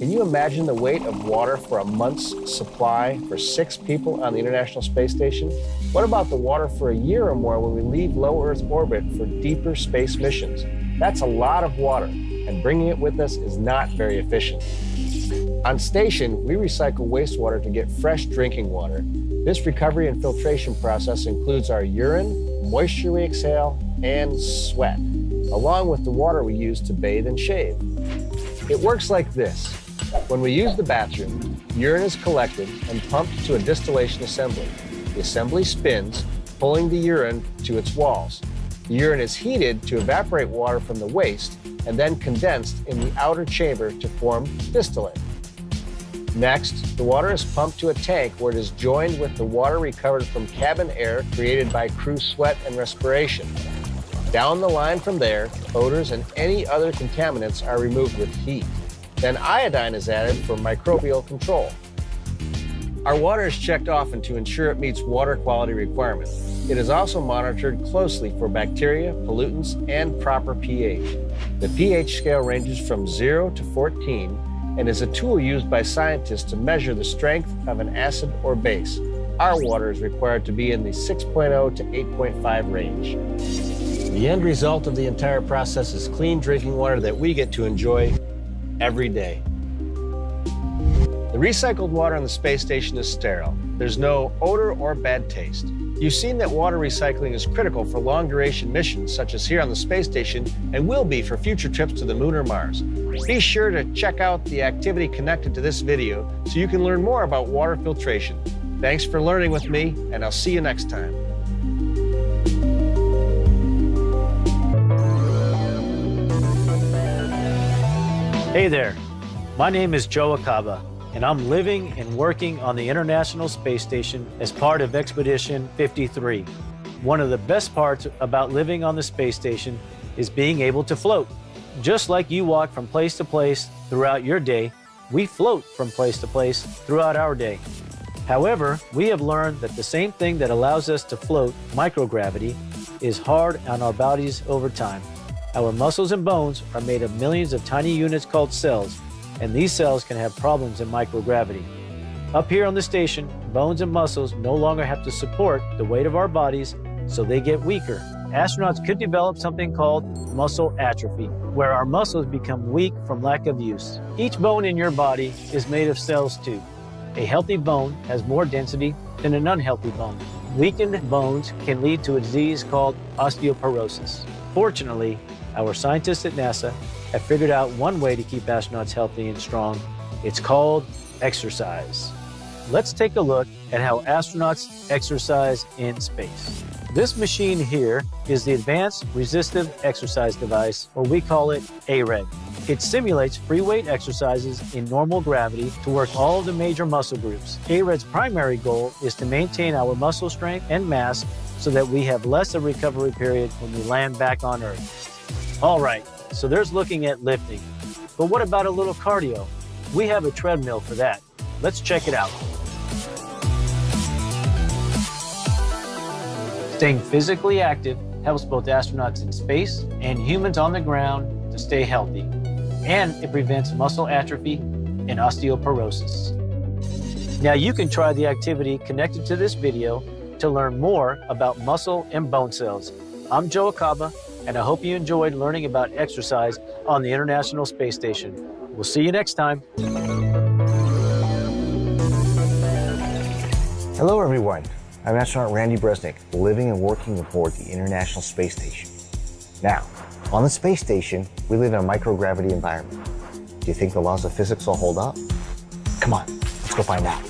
Can you imagine the weight of water for a month's supply for 6 people on the International Space Station? What about the water for a year or more when we leave low Earth orbit for deeper space missions? That's a lot of water, and bringing it with us is not very efficient. On station, we recycle wastewater to get fresh drinking water. This recovery and filtration process includes our urine, moisture we exhale, and sweat, along with the water we use to bathe and shave. It works like this. When we use the bathroom, urine is collected and pumped to a distillation assembly. The assembly spins, pulling the urine to its walls. The urine is heated to evaporate water from the waste and then condensed in the outer chamber to form distillate. Next, the water is pumped to a tank where it is joined with the water recovered from cabin air created by crew sweat and respiration. Down the line from there, odors and any other contaminants are removed with heat. Then iodine is added for microbial control. Our water is checked often to ensure it meets water quality requirements. It is also monitored closely for bacteria, pollutants, and proper pH. The pH scale ranges from 0 to 14 and is a tool used by scientists to measure the strength of an acid or base. Our water is required to be in the 6.0 to 8.5 range. The end result of the entire process is clean drinking water that we get to enjoy every day. The recycled water on the space station is sterile. There's no odor or bad taste. You've seen that water recycling is critical for long-duration missions, such as here on the space station, and will be for future trips to the Moon or Mars. Be sure to check out the activity connected to this video so you can learn more about water filtration. Thanks for learning with me, and I'll see you next time. Hey there, my name is Joe Acaba, and I'm living and working on the International Space Station as part of Expedition 53. One of the best parts about living on the space station is being able to float. Just like you walk from place to place throughout your day, we float from place to place throughout our day. However, we have learned that the same thing that allows us to float, microgravity, is hard on our bodies over time. Our muscles and bones are made of millions of tiny units called cells, and these cells can have problems in microgravity. Up here on the station, bones and muscles no longer have to support the weight of our bodies, so they get weaker. Astronauts could develop something called muscle atrophy, where our muscles become weak from lack of use. Each bone in your body is made of cells too. A healthy bone has more density than an unhealthy bone. Weakened bones can lead to a disease called osteoporosis. Fortunately, our scientists at NASA have figured out one way to keep astronauts healthy and strong. It's called exercise. Let's take a look at how astronauts exercise in space. This machine here is the Advanced Resistive Exercise Device, or we call it ARED. It simulates free weight exercises in normal gravity to work all of the major muscle groups. ARED's primary goal is to maintain our muscle strength and mass so that we have less of a recovery period when we land back on Earth. All right, so there's looking at lifting. But what about a little cardio? We have a treadmill for that. Let's check it out. Staying physically active helps both astronauts in space and humans on the ground to stay healthy. And it prevents muscle atrophy and osteoporosis. Now you can try the activity connected to this video to learn more about muscle and bone cells. I'm Joe Acaba, and I hope you enjoyed learning about exercise on the International Space Station. We'll see you next time. Hello, everyone. I'm astronaut Randy Bresnik, living and working aboard the International Space Station. Now, on the space station, we live in a microgravity environment. Do you think the laws of physics will hold up? Come on, let's go find out.